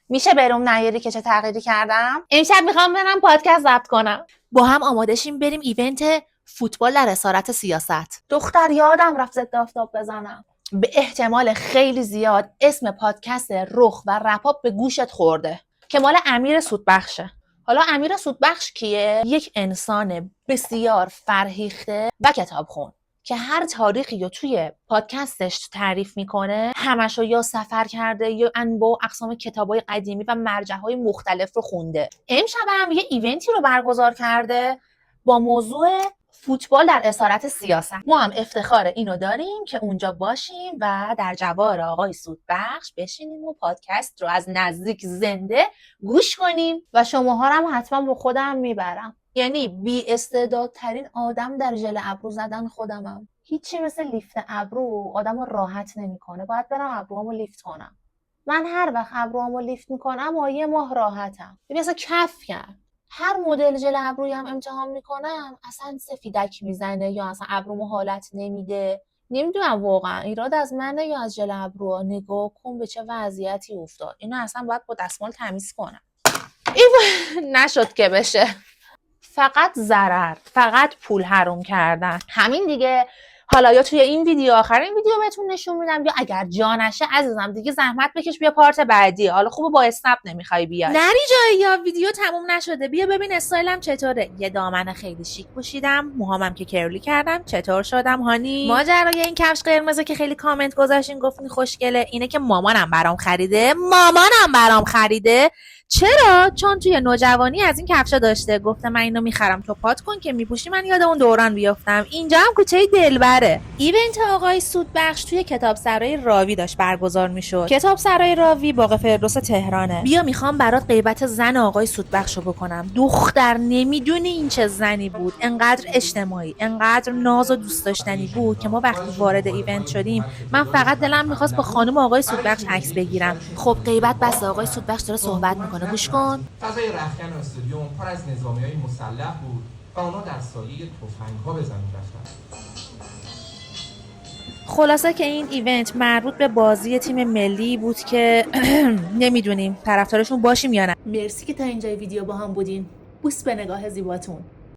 میشه بروم نیاری که چه تغییری کردم؟ امشب میخوام برم پادکست ضبط کنم. با هم آماده شیم بریم ایونت فوتبال در اسارت سیاست. دختر یادم رفت ضد آفتاب بزنم. به احتمال خیلی زیاد اسم پادکست رخ و رپاپ به گوشت خورده که مال امیر سودبخشه. حالا امیر سودبخش کیه؟ یک انسان بسیار فرهیخته و کتابخون که هر تاریخی رو توی پادکستش تعریف میکنه همشو یا سفر کرده یا انواع اقسام کتابای قدیمی و مرجعهای مختلف رو خونده. امشب هم یه ایونتی رو برگزار کرده با موضوع فوتبال در اسارت سیاست. ما هم افتخار اینو داریم که اونجا باشیم و در جوار آقای سودبخش بشینیم و پادکست رو از نزدیک زنده گوش کنیم و شماها هم حتما با خودم میبرم. یعنی بی استعدادترین آدم در ژل ابرو زدن خودمم. هیچی مثل لیفت ابرو آدمو راحت نمیکنه. باید برم ابروامو لیفت کنم. من هر وقت ابروامو لیفت میکنم و یه ماه راحتم. ببین اصلا کف کرد. هر مدل ژل ابرویی هم امتحان میکنم اصلا سفیدک میزنه یا اصلا ابرومو حالت نمیده. نمیدونم واقعا ایراد از منه یا از ژل ابرو. نگاه کن به چه وضعیتی افتاد. اینو اصلا باید با دستمال تمیز کنم. نشد که بشه. فقط ضرر، فقط پول حروم کردن. همین دیگه. حالا یا توی این ویدیو آخرین ویدیو بهتون نشون میدم یا اگر جا نشه عزیزم دیگه زحمت بکش بیا پارت بعدی. حالا خوبه با اسنپ نمیخوای بیای. نری جایی یا ویدیو تموم نشده. بیا ببین استایلم چطوره. یه دامن خیلی شیک پوشیدم، موهامم که کرلی کردم. چطور شدم هانی؟ ماجرای این کفش قرمزه که خیلی کامنت گذاشتین گفتین خوشگله اینه که مامانم برام خریده. چرا؟ چون توی نوجوانی از این کفشا داشته. گفته من اینو میخرم تو پات کن که میپوشی من یاد اون دوران بیافتم. اینجا هم کوچه دلبره. ایونت آقای سودبخش توی کتابسرای راوی داشت برگزار میشد. کتابسرای راوی باغ فردوس تهرانه. بیا میخوام برات غیبت زن آقای سودبخشو بکنم. دختر نمیدونی این چه زنی بود. انقدر اجتماعی، انقدر ناز و دوست داشتنی بود که ما وقتی وارد ایونت شدیم من فقط دلم میخواست با خانم آقای سودبخش عکس بگیرم. خب غیبت بس آقای سودبخش داره صحبت میکنه. گوش کن. فضای رختکن استادیوم پر از نظامیای مسلح بود و اونا در سایه تفنگ‌ها به زمین رفتن. خلاصه که این ایونت مربوط به بازی تیم ملی بود که نمیدونیم طرفدارشون باشیم یا نه. مرسی که تا اینجای ویدیو با هم بودین. بوس به نگاه زیباتون.